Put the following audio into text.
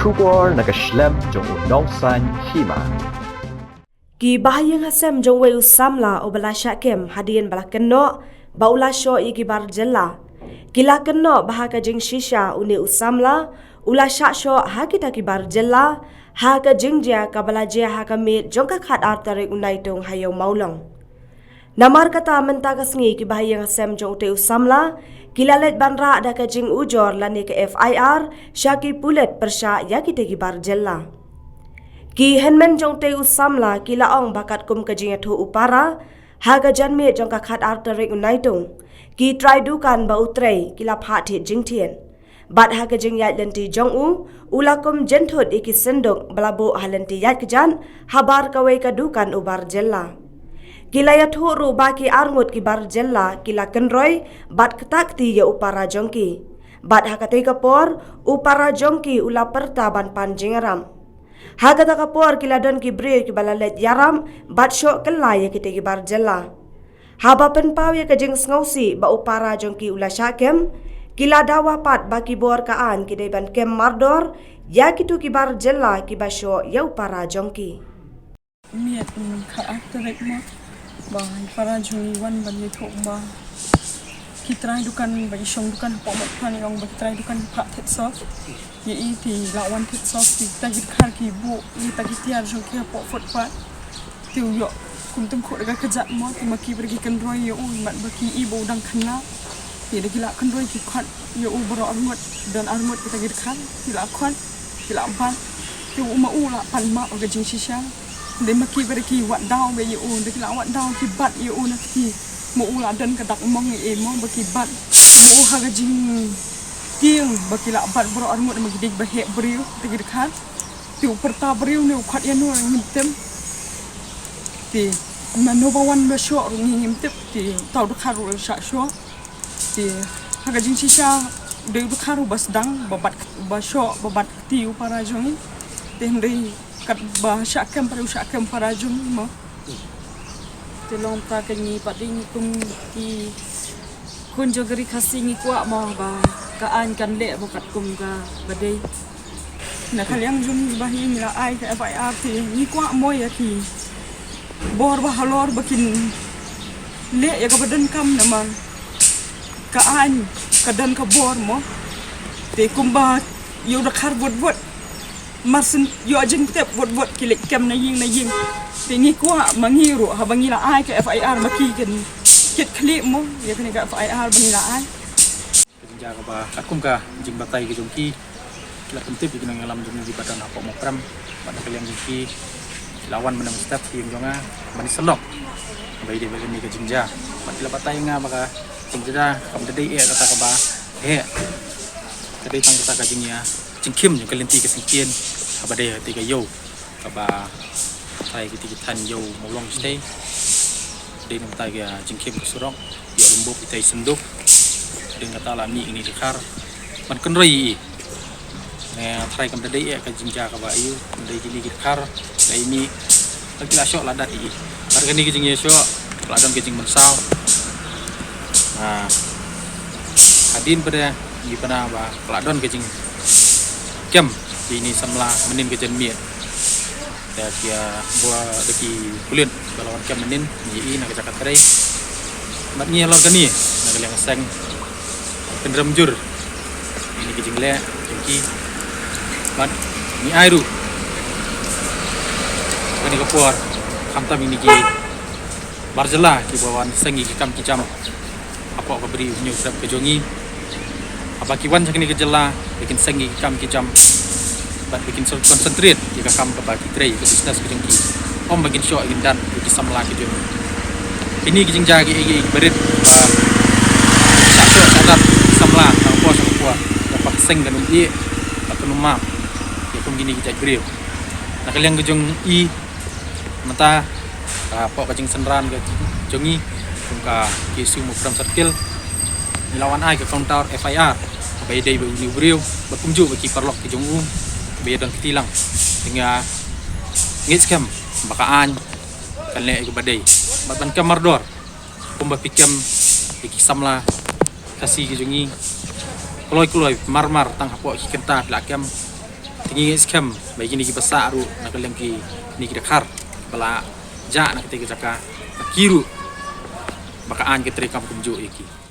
Shubor nakaslem jong unongsan hima. Ki bahayang hasem jong wei usamla obala syakem hadian bala kenno baula syo igi bar jella. Kila kenno bahaka jing shisha uni usamla ula syaksyo hakita ki bar jella haka jingja kabala jia haka mit jong ka khat artare unai tong hayo maulong. Namar kata mentakas ngi ki bahayang hasem jong ute usamla kilalet banra ada ka jing ujor lani ke FIR syaki pulet persya yakite ki bar jella. Ki henmen jong te usamla kila ong bakat kum kajing athu upara haga janme jong ka khat arterik unaitung ki try dukan ba utrei kila phathi jingthien bat haga jing yat lenti jong u ula kum jenthut iki senduk balabo halenti yat kejan habar kawai ka dukan ubar jella kila yathu ru baki arngut ki bar jella kila kenroi bat ketakti ya upara jongki bat hakate kapor upara jongki ula perta ban pan jingaram Haga tak kapor kila don ki bre ki balalet yaram bat syok kelai ya kita ki bar jella. Haba pen pau ya kajing ngausi ba upara jong ki ula syakem kila dawa pat baki bor kaan ki ban kem mardor ya kitu ki bar jella ki basyo ya upara jong ki. Miat ka aktorek mo ba para jong wan ban yeto ba kitrai dukan bagi syong dukan pomat pan yang bagi trai dukan pak tet soft ye iti lawan tet soft ti tagit khar ki bu ni tagit tiar jong ki po fot pat tiu yo kum tum kho daga kejat mo ti maki pergi kan roi yo mat baki ibu dang khana ti dagi la kan roi ki khat yo bro armut dan armut ki tagit khar ti la khat ti la ban tiu uma la pan ma ga jing shisha de maki pergi wat daw be yo dagi la wat daw ki bat yo na ki mo ula dan kadak mong mo bakibat mo haga jing tiang bakila bat bro armut magidig bahe briu tigir khat ti perta briu ne khat ya no ngimtem ti mano bawan ba sho ngimtem ti tau du kharu sha sho ti haga jing shisha de du kharu bas dang babat ba sho babat ti para jong ti ndai kat ba sha kem para jong mo Telong ta kanyi pading kum ki kun jogeri kasing kuat mau ba kaan kan le bokat kum ga badai na kaliang jum bahi mila ai ka FIR ti ni kuat mo ya ki bor ba halor bakin le ya ka badan kam nama kaan kadan ka bor mo te kum ba yo da khar bot marsen yo ajeng tep bot kilik kam na ying tingi kuah mangiru habangila ai ke FIR maki kan kit klip mo ya kan ka FIR bangila ai kerja ka ba akum ka jing batai ke jongki la pentip ki nang alam jong di badan apa mo pram pada kalian jongki lawan menang step tim jonga mani selok bai de bagi ke jingja patila batai nga maka jingja kam de e kata ka ba tadi tang kata ka jingnya jingkim jong kalenti ke singkien abade tiga yo ka ba tai kita tan yo molong stay de nam tai ga jingkim ke surok yo lumbuk itai senduk dengan kata mi ini dikar man kenroi ne trai kam dei ka jingja ka ba yu dei gili dikar dai mi lagi la syok ladat i harga ni jing ye syok ladam ke jing mensal nah hadin pada di pana ba ladon ke jing kem ini samla menin ke jen miet da kia buah deki kulit balawan kem menin ni na ka trai mat ngi lor gani na ka leng seng pendram jur ini ke jing le jengki mat ni airu kani ka puar kamtam ini ki barjela ki bawan sengi ki kam ki jam apa ka beri nyu sap ke jongi apa ki wan sakni ke jela bikin sengi ki kam ki jam bat bikin konsentrate jika kam ke bagi tray ke bisnes ke jengki om bikin show ingin dan ki samla ke jongi ini ki jing jagi berit satu sadap samla tang puas dapat seng kan i atau numap ya kum gini kita beri nak kalian ke jong i mata apa kacing senran ke jongi kumka kisu mu from circle lawan ai ke counter FIR bai dei bu ni brio bakumju bagi perlok ke jongu bai dan ketilang hingga ngit scam bakaan kan le ke badai ban kamar dor kumba pikam iki samla kasih ke jongi koloi marmar tang hapo ki kenta lakam tingi scam bagi ni ki basa ru nak lem ki ni ki dakar bala ja nak ti ki jaka kiru baka an ki tri kam kumju iki